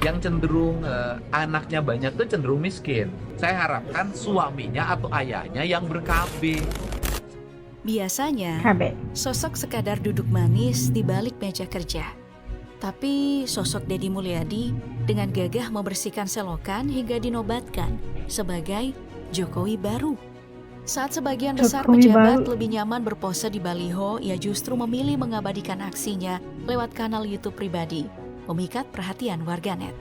yang cenderung anaknya banyak tuh cenderung miskin. Saya harapkan suaminya atau ayahnya yang ber-KB. Biasanya, KB. sosok sekadar duduk manis di balik meja kerja. Tapi sosok Deddy Mulyadi dengan gagah membersihkan selokan hingga dinobatkan sebagai Jokowi baru. Saat sebagian besar Jokowi pejabat baru. lebih nyaman berpose di baliho, ia justru memilih mengabadikan aksinya lewat kanal YouTube pribadi, memikat perhatian warganet.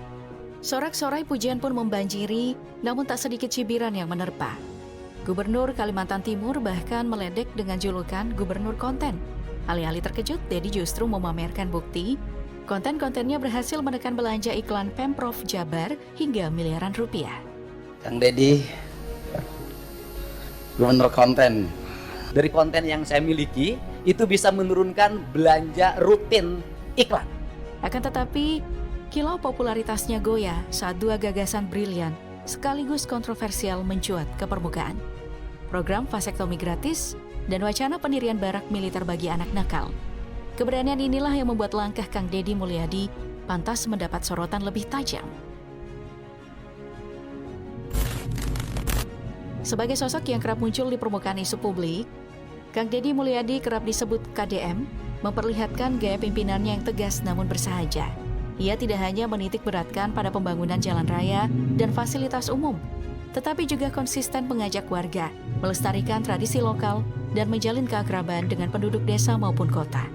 Sorak-sorai pujian pun membanjiri, namun tak sedikit cibiran yang menerpa. Gubernur Kalimantan Timur bahkan meledek dengan julukan Gubernur Konten. Alih-alih terkejut, Deddy justru memamerkan bukti konten-kontennya berhasil menekan belanja iklan Pemprov Jabar hingga miliaran rupiah. Kang Deddy, Gubernur Konten. Dari konten yang saya miliki, itu bisa menurunkan belanja rutin iklan. Akan tetapi, kilau popularitasnya goyah saat dua gagasan brilian sekaligus kontroversial mencuat ke permukaan. Program vasektomi gratis dan wacana pendirian barak militer bagi anak nakal. Keberanian inilah yang membuat langkah Kang Deddy Mulyadi pantas mendapat sorotan lebih tajam. Sebagai sosok yang kerap muncul di permukaan isu publik, Kang Deddy Mulyadi kerap disebut KDM, memperlihatkan gaya pimpinannya yang tegas namun bersahaja. Ia tidak hanya menitik beratkan pada pembangunan jalan raya dan fasilitas umum, tetapi juga konsisten mengajak warga melestarikan tradisi lokal dan menjalin keakraban dengan penduduk desa maupun kota.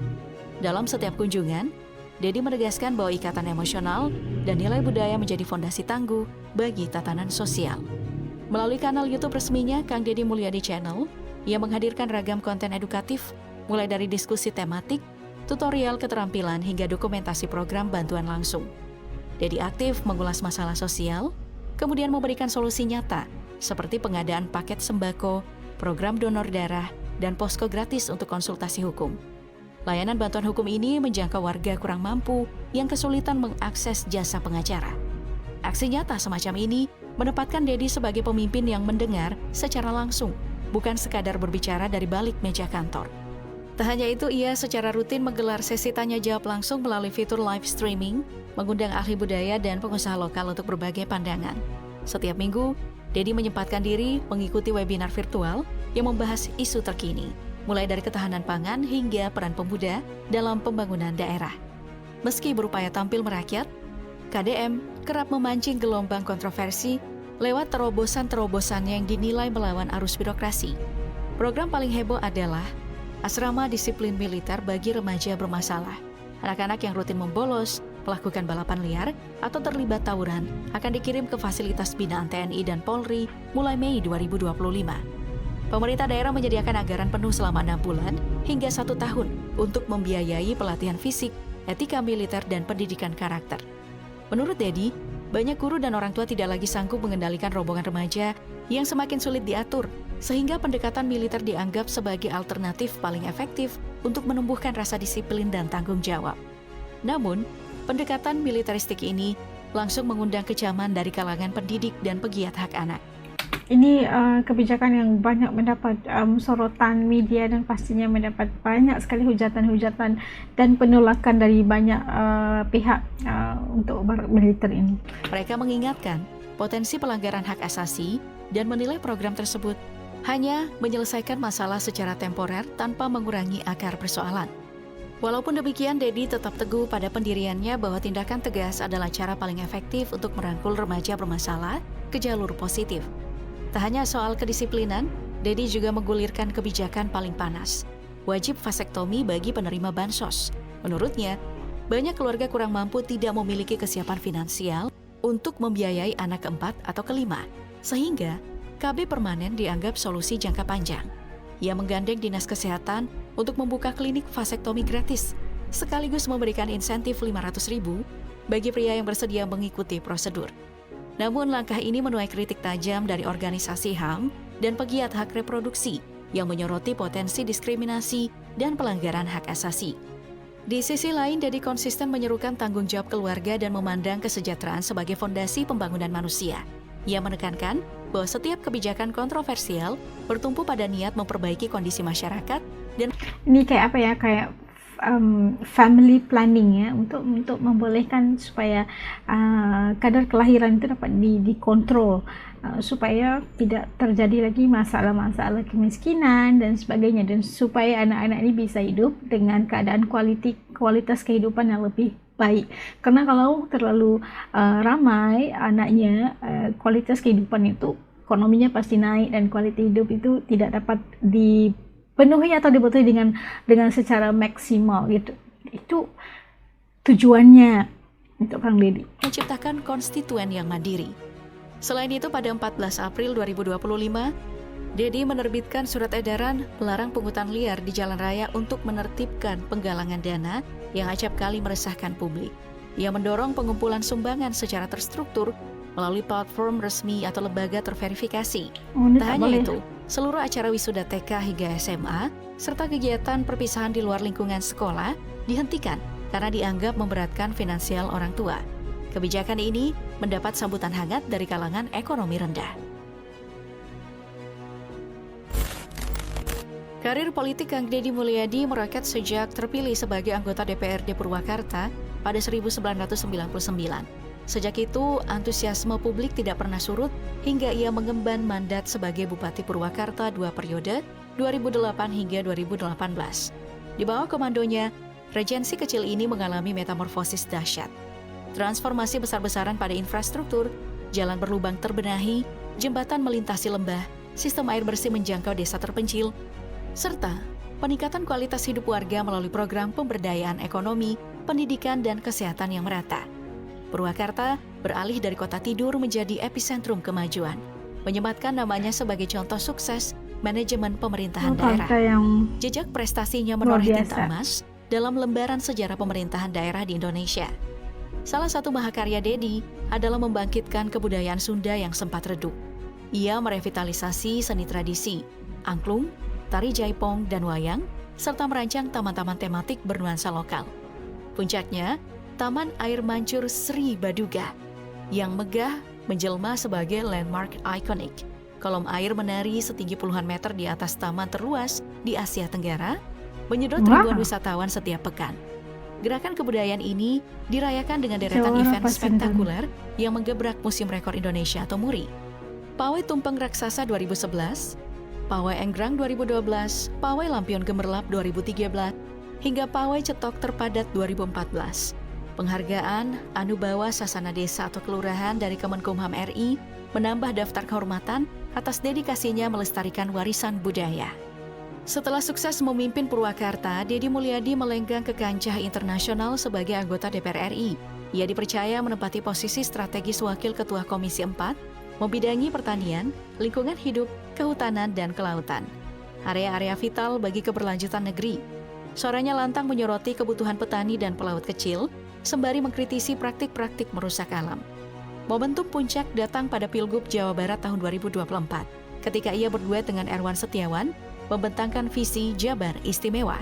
Dalam setiap kunjungan, Deddy menegaskan bahwa ikatan emosional dan nilai budaya menjadi fondasi tangguh bagi tatanan sosial. Melalui kanal YouTube resminya Kang Deddy Mulyadi Channel, ia menghadirkan ragam konten edukatif, mulai dari diskusi tematik, tutorial keterampilan hingga dokumentasi program bantuan langsung. Deddy aktif mengulas masalah sosial, kemudian memberikan solusi nyata, seperti pengadaan paket sembako, program donor darah, dan posko gratis untuk konsultasi hukum. Layanan bantuan hukum ini menjangkau warga kurang mampu yang kesulitan mengakses jasa pengacara. Aksi nyata semacam ini menempatkan Deddy sebagai pemimpin yang mendengar secara langsung, bukan sekadar berbicara dari balik meja kantor. Tak hanya itu, ia secara rutin menggelar sesi tanya-jawab langsung melalui fitur live streaming, mengundang ahli budaya dan pengusaha lokal untuk berbagai pandangan. Setiap minggu, Deddy menyempatkan diri mengikuti webinar virtual yang membahas isu terkini, mulai dari ketahanan pangan hingga peran pemuda dalam pembangunan daerah. Meski berupaya tampil merakyat, KDM kerap memancing gelombang kontroversi lewat terobosan-terobosannya yang dinilai melawan arus birokrasi. Program paling heboh adalah asrama disiplin militer bagi remaja bermasalah. Anak-anak yang rutin membolos, melakukan balapan liar, atau terlibat tawuran akan dikirim ke fasilitas binaan TNI dan Polri mulai Mei 2025. Pemerintah daerah menyediakan anggaran penuh selama 6 bulan hingga 1 tahun untuk membiayai pelatihan fisik, etika militer, dan pendidikan karakter. Menurut Deddy, banyak guru dan orang tua tidak lagi sanggup mengendalikan rombongan remaja yang semakin sulit diatur, sehingga pendekatan militer dianggap sebagai alternatif paling efektif untuk menumbuhkan rasa disiplin dan tanggung jawab. Namun, pendekatan militeristik ini langsung mengundang kecaman dari kalangan pendidik dan pegiat hak anak. Ini kebijakan yang banyak mendapat sorotan media dan pastinya mendapat banyak sekali hujatan-hujatan dan penolakan dari banyak pihak untuk militer ini. Mereka mengingatkan potensi pelanggaran hak asasi dan menilai program tersebut hanya menyelesaikan masalah secara temporer tanpa mengurangi akar persoalan. Walaupun demikian, Deddy tetap teguh pada pendiriannya bahwa tindakan tegas adalah cara paling efektif untuk merangkul remaja bermasalah ke jalur positif. Tak hanya soal kedisiplinan, Deddy juga menggulirkan kebijakan paling panas, wajib vasektomi bagi penerima bansos. Menurutnya, banyak keluarga kurang mampu tidak memiliki kesiapan finansial untuk membiayai anak keempat atau kelima, sehingga KB permanen dianggap solusi jangka panjang. Ia menggandeng Dinas Kesehatan untuk membuka klinik vasektomi gratis, sekaligus memberikan insentif 500.000 bagi pria yang bersedia mengikuti prosedur. Namun langkah ini menuai kritik tajam dari organisasi HAM dan pegiat hak reproduksi yang menyoroti potensi diskriminasi dan pelanggaran hak asasi. Di sisi lain, Deddy konsisten menyerukan tanggung jawab keluarga dan memandang kesejahteraan sebagai fondasi pembangunan manusia. Ia menekankan bahwa setiap kebijakan kontroversial bertumpu pada niat memperbaiki kondisi masyarakat dan Ini kayak apa ya, kayak family planning ya, untuk membolehkan supaya kadar kelahiran itu dapat dikontrol, supaya tidak terjadi lagi masalah-masalah kemiskinan dan sebagainya, dan supaya anak-anak ini bisa hidup dengan keadaan kualitas kehidupan yang lebih baik. Karena kalau terlalu ramai anaknya, kualitas kehidupan itu, ekonominya pasti naik dan kualitas hidup itu tidak dapat dipenuhi atau dibutuhkan dengan secara maksimal gitu. Itu tujuannya untuk Kang Deddy. Menciptakan konstituen yang mandiri. Selain itu, pada 14 April 2025, Deddy menerbitkan surat edaran melarang pungutan liar di jalan raya untuk menertibkan penggalangan dana yang acap kali meresahkan publik. Ia mendorong pengumpulan sumbangan secara terstruktur melalui platform resmi atau lembaga terverifikasi. Tak hanya itu, seluruh acara wisuda TK hingga SMA, serta kegiatan perpisahan di luar lingkungan sekolah dihentikan karena dianggap memberatkan finansial orang tua. Kebijakan ini mendapat sambutan hangat dari kalangan ekonomi rendah. Karir politik Kang Deddy Mulyadi meroket sejak terpilih sebagai anggota DPRD Purwakarta pada 1999. Sejak itu, antusiasme publik tidak pernah surut hingga ia mengemban mandat sebagai Bupati Purwakarta 2 periode, 2008 hingga 2018. Di bawah komandonya, regensi kecil ini mengalami metamorfosis dahsyat. Transformasi besar-besaran pada infrastruktur, jalan berlubang terbenahi, jembatan melintasi lembah, sistem air bersih menjangkau desa terpencil, serta peningkatan kualitas hidup warga melalui program pemberdayaan ekonomi, pendidikan, dan kesehatan yang merata. Purwakarta beralih dari kota tidur menjadi epicentrum kemajuan, menyematkan namanya sebagai contoh sukses manajemen pemerintahan daerah. Jejak prestasinya menoreh tinta emas dalam lembaran sejarah pemerintahan daerah di Indonesia. Salah satu mahakarya Deddy adalah membangkitkan kebudayaan Sunda yang sempat redup. Ia merevitalisasi seni tradisi, angklung, tari jaipong, dan wayang, serta merancang taman-taman tematik bernuansa lokal. Puncaknya, Taman Air Mancur Sri Baduga, yang megah menjelma sebagai landmark ikonik. Kolom air menari setinggi puluhan meter di atas taman terluas di Asia Tenggara, menyedot ribuan wisatawan setiap pekan. Gerakan kebudayaan ini dirayakan dengan deretan event spektakuler yang menggebrak Museum Rekor Indonesia atau MURI. Pawai Tumpeng Raksasa 2011, Pawai Enggrang 2012, Pawai Lampion Gemerlap 2013, hingga Pawai Cetok Terpadat 2014. Penghargaan Anubawa Sasana Desa atau Kelurahan dari Kemenkumham RI menambah daftar kehormatan atas dedikasinya melestarikan warisan budaya. Setelah sukses memimpin Purwakarta, Deddy Mulyadi melenggang ke kancah internasional sebagai anggota DPR RI. Ia dipercaya menempati posisi strategis Wakil Ketua Komisi 4, membidangi pertanian, lingkungan hidup, kehutanan, dan kelautan. Area-area vital bagi keberlanjutan negeri. Suaranya lantang menyoroti kebutuhan petani dan pelaut kecil, sembari mengkritisi praktik-praktik merusak alam. Momentum puncak datang pada Pilgub Jawa Barat tahun 2024, ketika ia berduet dengan Erwan Setiawan, membentangkan visi Jabar Istimewa.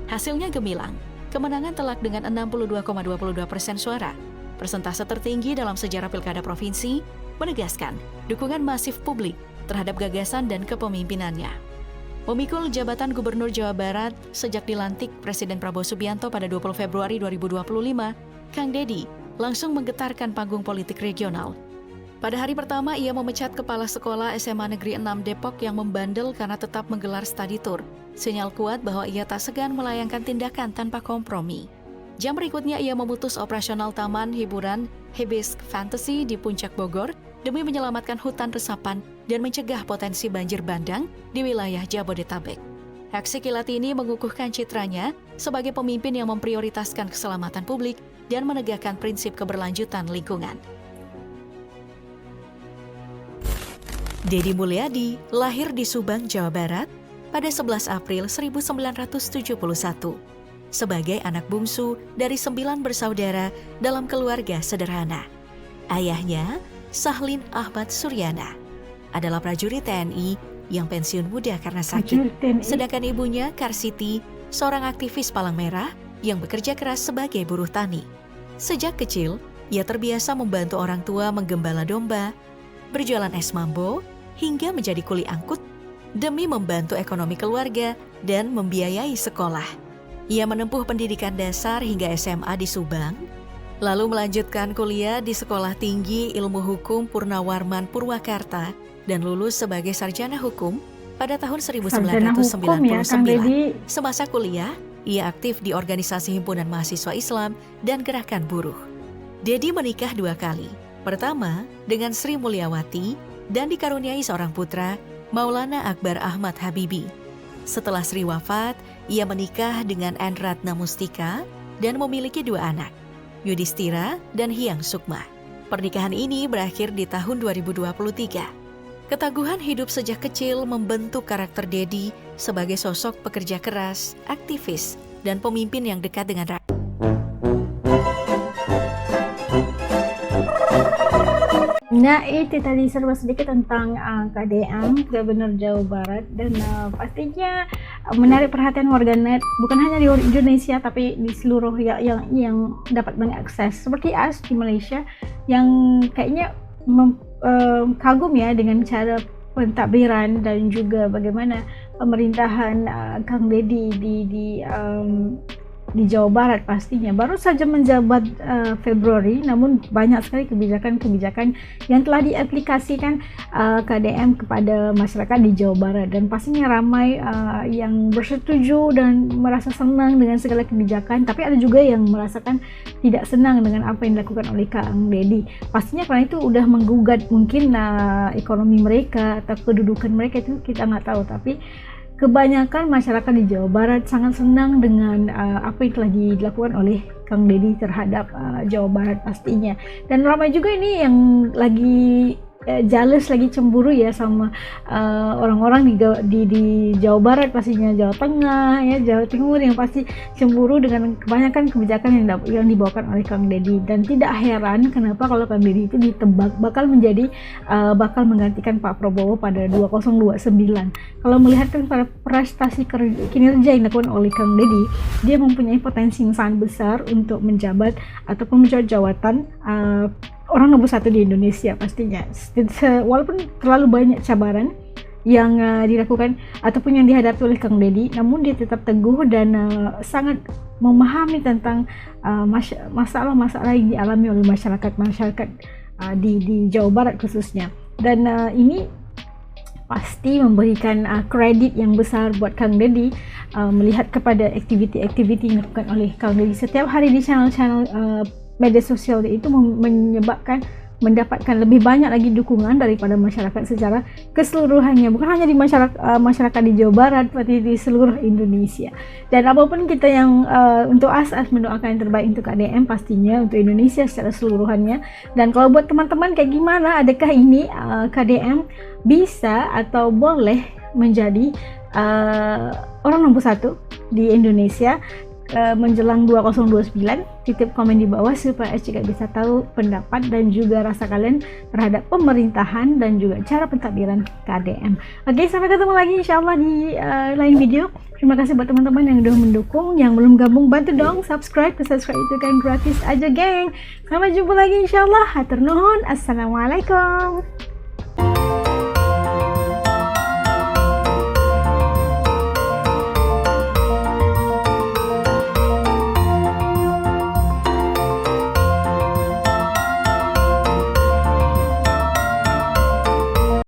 Hasilnya gemilang, kemenangan telak dengan 62,22% suara. Persentase tertinggi dalam sejarah pilkada provinsi, menegaskan dukungan masif publik terhadap gagasan dan kepemimpinannya. Memikul jabatan Gubernur Jawa Barat sejak dilantik Presiden Prabowo Subianto pada 20 Februari 2025, Kang Deddy langsung menggetarkan panggung politik regional. Pada hari pertama, ia memecat Kepala Sekolah SMA Negeri 6 Depok yang membandel karena tetap menggelar study tour. Sinyal kuat bahwa ia tak segan melayangkan tindakan tanpa kompromi. Jam berikutnya, ia memutus operasional Taman Hiburan Hibiscus Fantasy di Puncak Bogor demi menyelamatkan hutan resapan dan mencegah potensi banjir bandang di wilayah Jabodetabek. Aksi kilat ini mengukuhkan citranya sebagai pemimpin yang memprioritaskan keselamatan publik dan menegakkan prinsip keberlanjutan lingkungan. Deddy Mulyadi lahir di Subang, Jawa Barat pada 11 April 1971 sebagai anak bungsu dari 9 bersaudara dalam keluarga sederhana. Ayahnya, Sahlin Ahmad Suryana, adalah prajurit TNI yang pensiun muda karena sakit. Sedangkan ibunya, Karsiti, seorang aktivis Palang Merah yang bekerja keras sebagai buruh tani. Sejak kecil, ia terbiasa membantu orang tua menggembala domba, berjualan es mambo, hingga menjadi kuli angkut demi membantu ekonomi keluarga dan membiayai sekolah. Ia menempuh pendidikan dasar hingga SMA di Subang, lalu melanjutkan kuliah di Sekolah Tinggi Ilmu Hukum Purnawarman Purwakarta dan lulus sebagai sarjana hukum pada tahun 1999. Semasa kuliah, ia aktif di organisasi Himpunan Mahasiswa Islam dan Gerakan Buruh. Dedi menikah 2 kali. Pertama dengan Sri Mulyawati dan dikaruniai seorang putra, Maulana Akbar Ahmad Habibi. Setelah Sri wafat, ia menikah dengan Enratna Mustika dan memiliki 2 anak, Yudhistira dan Hyang Sukma. Pernikahan ini berakhir di tahun 2023. Keteguhan hidup sejak kecil membentuk karakter Dedi sebagai sosok pekerja keras, aktivis, dan pemimpin yang dekat dengan rakyat. Nah, itu tadi serba sedikit tentang KDM, Gubernur Jawa Barat, dan pastinya menarik perhatian warganet bukan hanya di Indonesia tapi di seluruh yang dapat mengakses, seperti AS di Malaysia yang kayaknya kagum ya dengan cara pentadbiran dan juga bagaimana pemerintahan Kang Dedi di Jawa Barat. Pastinya baru saja menjabat Februari, namun banyak sekali kebijakan-kebijakan yang telah diaplikasikan KDM kepada masyarakat di Jawa Barat, dan pastinya ramai yang bersetuju dan merasa senang dengan segala kebijakan, tapi ada juga yang merasakan tidak senang dengan apa yang dilakukan oleh Kang Dedi. Pastinya karena itu udah menggugat mungkin ekonomi mereka atau kedudukan mereka, itu kita nggak tahu, tapi kebanyakan masyarakat di Jawa Barat sangat senang dengan apa yang telah dilakukan oleh Kang Dedi terhadap Jawa Barat pastinya. Dan ramai juga ini yang lagi jealous, lagi cemburu ya sama orang-orang di Jawa Barat, pastinya Jawa Tengah ya, Jawa Timur, yang pasti cemburu dengan kebanyakan kebijakan yang dibawakan oleh Kang Dedi. Dan tidak heran kenapa kalau Kang Dedi itu ditebak bakal menggantikan Pak Prabowo pada 2029. Kalau melihatkan pada prestasi kinerja yang dilakukan oleh Kang Dedi, dia mempunyai potensi yang sangat besar untuk menjabat ataupun menjabat jawatan orang nomor 1 di Indonesia pastinya. Walaupun terlalu banyak cabaran yang dilakukan ataupun yang dihadapi oleh Kang Dedi, namun dia tetap teguh dan sangat memahami tentang masalah-masalah yang dialami oleh masyarakat di Jawa Barat khususnya. Dan ini pasti memberikan kredit yang besar buat Kang Dedi melihat kepada aktiviti-aktiviti yang dilakukan oleh Kang Dedi setiap hari di channel-channel media sosial itu, mendapatkan lebih banyak lagi dukungan daripada masyarakat secara keseluruhannya, bukan hanya di masyarakat di Jawa Barat, tapi di seluruh Indonesia. Dan apapun kita yang untuk AS mendoakan yang terbaik untuk KDM pastinya untuk Indonesia secara keseluruhannya. Dan kalau buat teman-teman kayak gimana, adakah ini KDM bisa atau boleh menjadi orang nomor 1 di Indonesia menjelang 2029? Titip komen di bawah supaya juga bisa tahu pendapat dan juga rasa kalian terhadap pemerintahan dan juga cara pentadbiran KDM. Oke, sampai ketemu lagi insyaallah di lain video. Terima kasih buat teman-teman yang udah mendukung. Yang belum gabung, bantu dong subscribe itu kan gratis aja, geng. Sampai jumpa lagi insyaallah. Hatur nuhun. Assalamualaikum.